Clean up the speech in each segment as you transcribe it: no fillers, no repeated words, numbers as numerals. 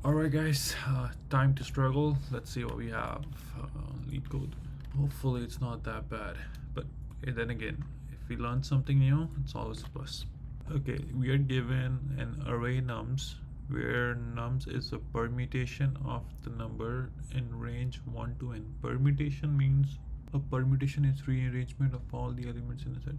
Alright guys, time to struggle. Let's see what we have. LeetCode. Hopefully it's not that bad, but then again, if we learn something new, it's always a plus. Okay, we are given an array nums where nums is a permutation of the number in range 1 to n. Permutation means a permutation is rearrangement of all the elements in a set.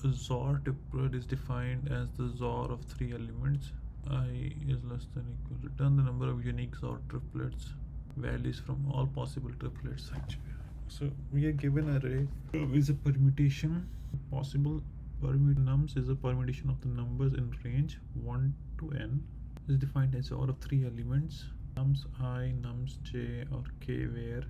A XOR triplet is defined as the XOR of 3 elements. I is less than equal. Return the number of unique XOR triplets values from all possible triplets actually. So we are given an array is a permutation. Possible nums is a permutation of the numbers in range 1 to n. Is defined as XOR of 3 elements. Nums I, nums j or k where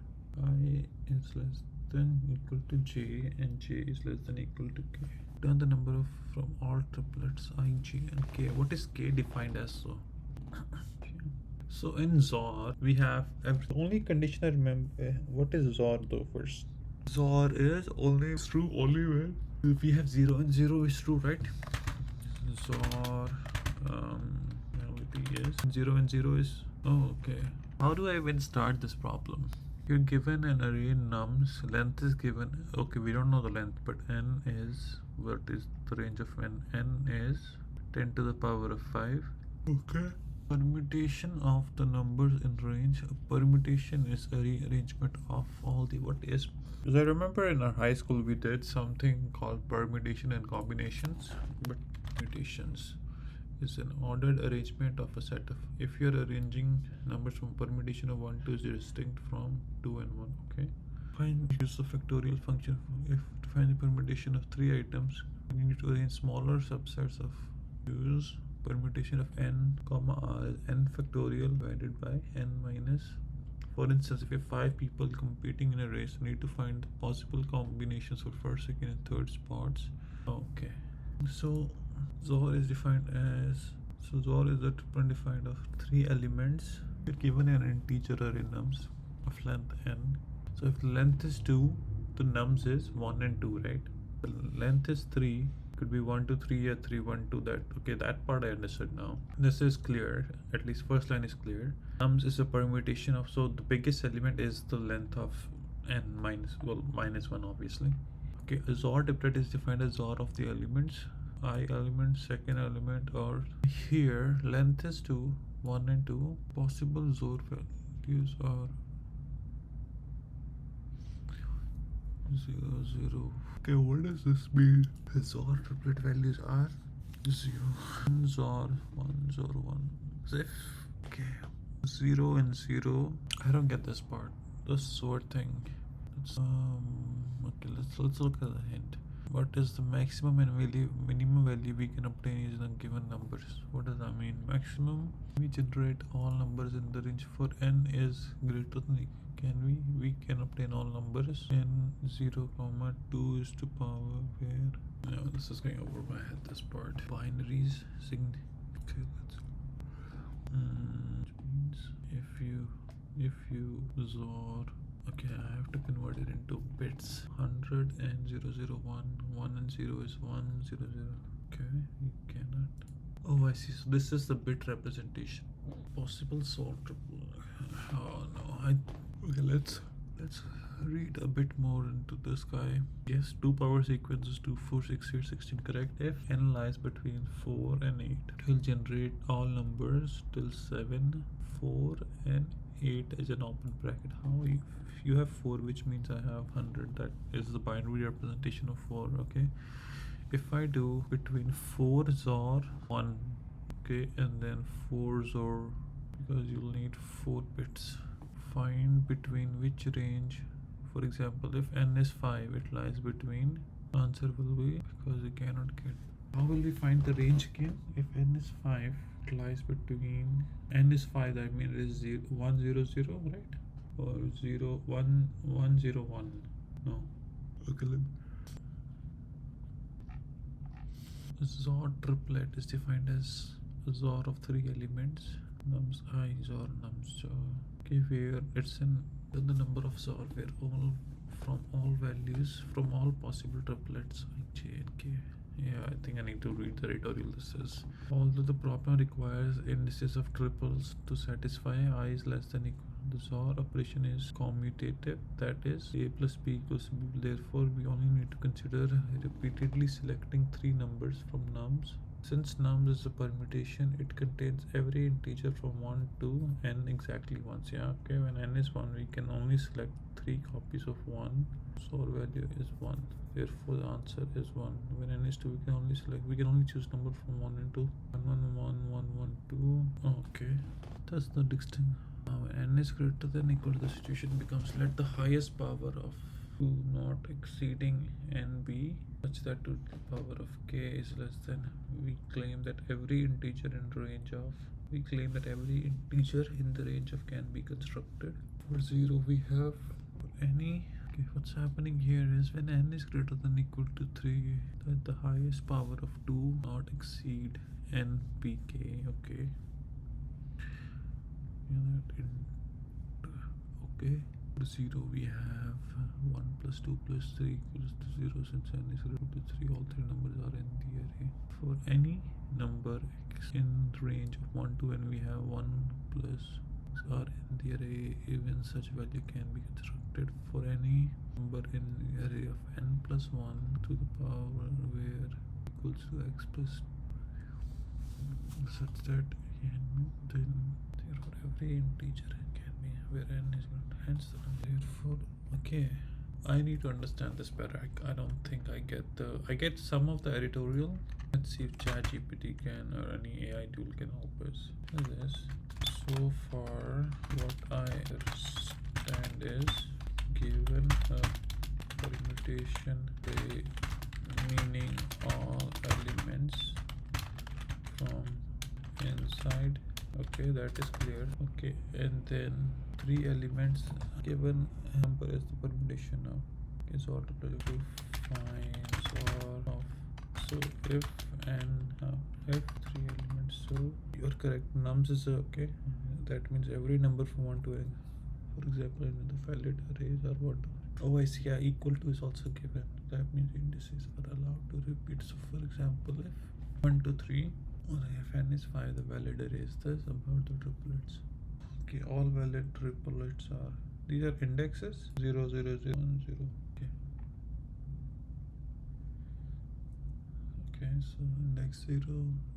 I is less than equal to j and j is less than equal to k. Return the number of from all triplets I, j and k. What is k defined as? So in XOR we have only condition I remember. What is XOR though first? XOR is only true only when we have 0 and 0 is true, right? XOR reality is 0 and 0 is okay. How do I even start this problem? You're given an array nums, length is given, okay, we don't know the length, but n is, what is the range of n? N is 10 to the power of 5. Okay. Permutation of the numbers in range. A permutation is a rearrangement of all the what is. Because I remember in our high school we did something called permutation and combinations, but permutations is an ordered arrangement of a set of, if you're arranging numbers from permutation of 1 to 0 distinct from 2 and 1. Okay, find use of factorial function. If to find the permutation of 3 items, you need to arrange smaller subsets of use permutation of n comma r is n factorial divided by n minus. For instance, if you have 5 people competing in a race, you need to find the possible combinations for first, second and third spots. Okay, so XOR is defined as, so XOR is a triple defined of 3 elements. You're given an integer array nums of length n. So if the length is 2, the nums is 1 and 2, right? The length is 3, could be 1 to 3 or 3 1 2. That okay, that part I understood now. This is clear, at least first line is clear. Nums is a permutation of, so the biggest element is the length of n minus, well, minus 1 obviously. Okay, a XOR triplet is defined as XOR of the elements. I element, second element, or here length is 2, 1 and 2. Possible XOR values are 0 0. Okay, what does this mean? The XOR triplet values are 0 XOR 1 0 1. So if okay, 0 and 0, I don't get this part. The XOR thing. It's okay, let's look at the hint. What is the maximum and minimum value we can obtain using given numbers? What does that mean? Maximum, we generate all numbers in the range for n is greater than, we can obtain all numbers n 0 comma 2 is to power where, no, this is going over my head, this part. Binaries okay, let's which means if you XOR, okay, I have to convert it into bits. 100 and 001. 1 and 0 is 1 0 0. Okay, you cannot. Oh, I see. So this is the bit representation. Possible sort. Oh no. Okay, let's read a bit more into this guy. Yes, 2 power sequences 2 4 6 8 16 correct. If n lies between 4 and 8, it will generate all numbers till 7 4 and 8 as an open bracket. How if you have 4, which means I have 100, that is the binary representation of 4. Okay, if I do between 4 XOR 1, okay, and then 4 XOR, because you'll need 4 bits, find between which range. For example, if n is 5, it lies between, answer will be, because you cannot get. How will we find the range again? If n is 5, it lies between, n is 5, that means it is 0 1 0 0, right? Or 0 1 1 0 1. No. Okay, XOR triplet is defined as a XOR of 3 elements. Nums I XOR nums j. Okay, where it's in the number of XOR where all from all values from all possible triplets I j and k. Yeah, I think I need to read the tutorial. This says, although the problem requires indices of triples to satisfy I is less than equal. The XOR operation is commutative, that is, a plus b equals b. Therefore, we only need to consider repeatedly selecting three numbers from nums. Since nums is a permutation, it contains every integer from 1 to n exactly once. Yeah, okay, when n is 1, we can only select three copies of 1. XOR value is 1. Therefore, the answer is 1. When n is 2, we can only choose number from 1 and 2. 1, 1, 1, 1, 1, 2. Okay, that's the distinct. Now, when n is greater than equal to, the situation becomes let the highest power of 2 not exceeding n be such that to the power of k is less than. We claim that every integer in the range of can be constructed. For 0, we have any. Okay, what's happening here is when n is greater than equal to 3, that the highest power of 2 not exceed n pk. Okay. Okay. For 0, we have 1 plus 2 plus 3 equals to 0. Since n is equal to 3, all three numbers are in the array. For any number x in range of 1 to n, we have 1 plus are in the array. Even such value can be constructed for any number in the array of n plus 1 to the power where equals to x plus such that then therefore every integer can be where n is not. Hence the number. Therefore, okay, I need to understand this better. I don't think I get some of the editorial. Let's see if ChatGPT can or any AI tool can help us. This. So far, what I understand is, given a permutation array meaning all elements from inside. Okay, that is clear. Okay, and then three elements given number as the permutation of. Okay, so automatically finds all of. So if three elements, so you're correct. Nums is okay. That means every number from 1 to n. For example, in the valid arrays are what? Oh, I see. Yeah, equal to is also given. That means indices are allowed to repeat. So, for example, if 1 to 3, or if n is 5, the valid array is this about the triplets. Okay, all valid triplets are. These are indexes 0, 0, 0, 1, 0. Okay. Okay, so index 0,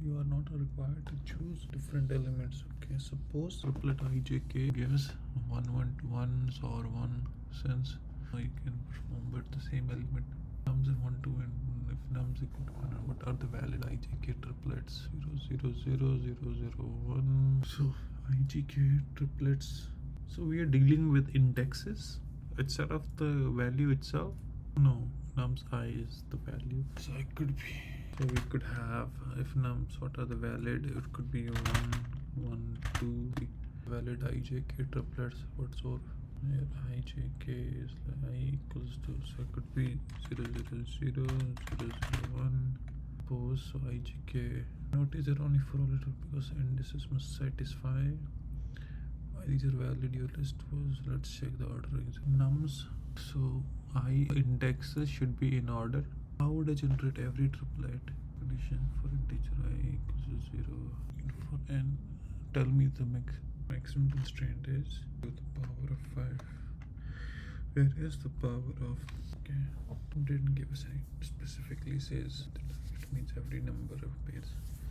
you are not required to choose different elements. Okay, suppose triplet ijk gives 1, 1 to 1 or 1 since you can perform but the same element comes in 1 2 and if nums equal to 1, what are the valid ijk triplets? 0 0 0 0 0 1. So ijk triplets, so we are dealing with indexes instead of the value itself. No, nums I is the value, so it could be. So we could have, if nums, what are the valid? It could be 1, 1, 2, valid ijk triplets. What's all? Here ijk is like I equals to, so it could be 0, 0, 0, 0, 0, 1. Suppose so ijk. Notice that only for all because indices must satisfy. Why these are valid? Your list was. Let's check the ordering. Nums. So I indexes should be in order. How would I generate every triplet? Condition for integer I equals to 0. For n, tell me the maximum constraint is to the power of 5. Where is the power of? Okay, didn't give us any. Specifically says that it means every number of pairs.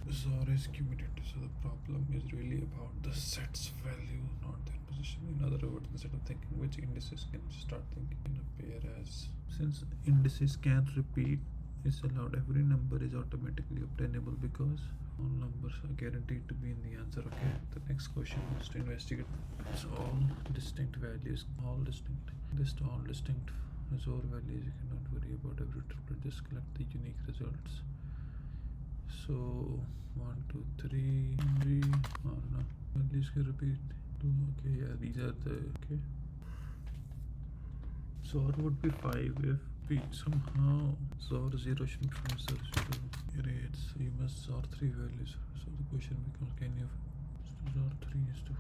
XOR is cumulative, so the problem is really about the set's value, not their position. In other words, instead of thinking which indices, can you start thinking in a pair as. Since indices can't repeat, it's allowed. Every number is automatically obtainable because all numbers are guaranteed to be in the answer. Okay, the next question is to investigate. It's all distinct values, all distinct. This all distinct XOR values. You cannot worry about every triplet. Just collect the unique results. So 1, 2, 3, 3. Oh no, values can repeat. 2. Okay, yeah, these are the okay. XOR would be 5 if we somehow XOR 0 should be 5 XOR 0. Great, so you must XOR 3 values. So the question becomes, can you XOR 3 is to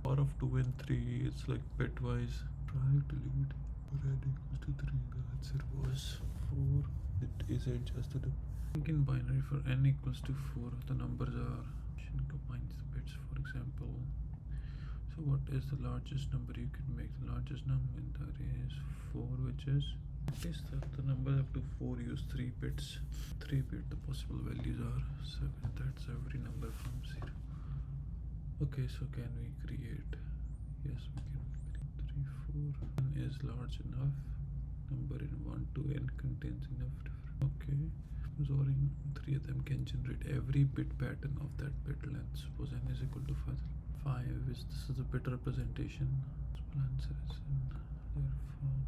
4? Power of 2 and 3, it's like bitwise. Try to delete for n equals to 3. The answer was 4. It is adjusted. In binary for n equals to 4, the numbers are combines the bits, for example. So what is the largest number you can make? The largest number in that is 4, which is that the number up to 4 use 3 bits. 3 bit, the possible values are 7. That's every number from 0. Okay, so can we create? Yes, we can create 3, 4. N is large enough. Number in 1 to n contains enough different. Okay. XORing 3 of them can generate every bit pattern of that bit length. Suppose n is equal to 5 is this is a bit representation. Possible answer is n. Therefore,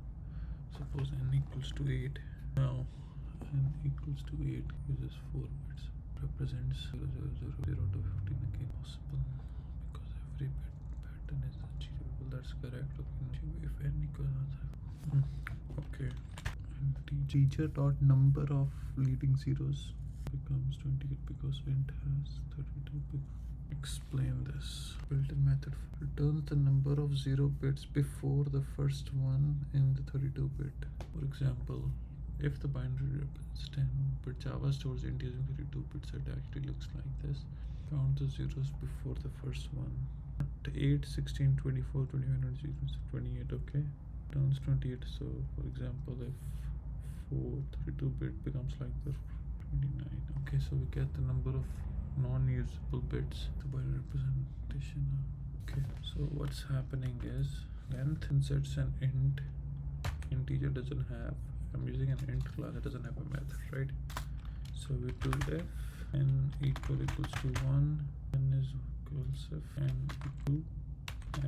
suppose n equals to 8. Now n equals to 8 uses 4 bits. Represents 0, 0, 0, 0 to 15 again possible because every bit pattern is achievable. That's correct. Okay. If n equals okay. Teacher dot number of leading zeros becomes 28 because int has 32. Explain this. Built-in method returns the number of 0 bits before the first one in the 32 bit. For example, if the binary represents 10 bit Java stores int using 32 bits, it actually looks like this. Count the zeros before the first one. 8, 16, 24, 21, 28. Okay, returns 28. So for example, if 32 bit becomes like this 29. Okay, so we get the number of non-usable bits, the binary representation. Okay, so what's happening is length inserts an int. Integer doesn't have, I'm using an int class, it doesn't have a method, right? So we do if n equals to 1, n is equals if n equal,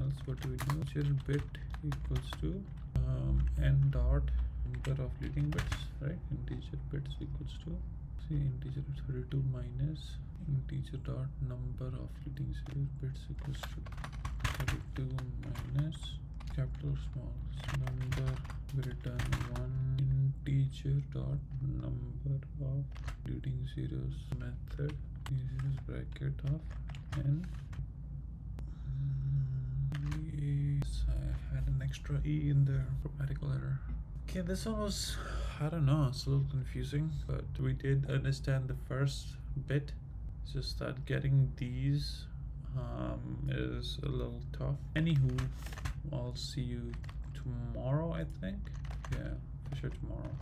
else what do we do? Integer bit equals to n dot number of leading bits, right? Integer bits equals to, see, integer 32 minus integer dot number of leading bits equals to 32 minus capital small number, we return 1 integer dot number of leading zeros. Method uses bracket of n. I had an extra e in there, grammatical error. Okay, this one was, I don't know, it's a little confusing, but we did understand the first bit. It's just that getting these is a little tough. Anywho, I'll see you tomorrow, I think. Yeah, for sure tomorrow.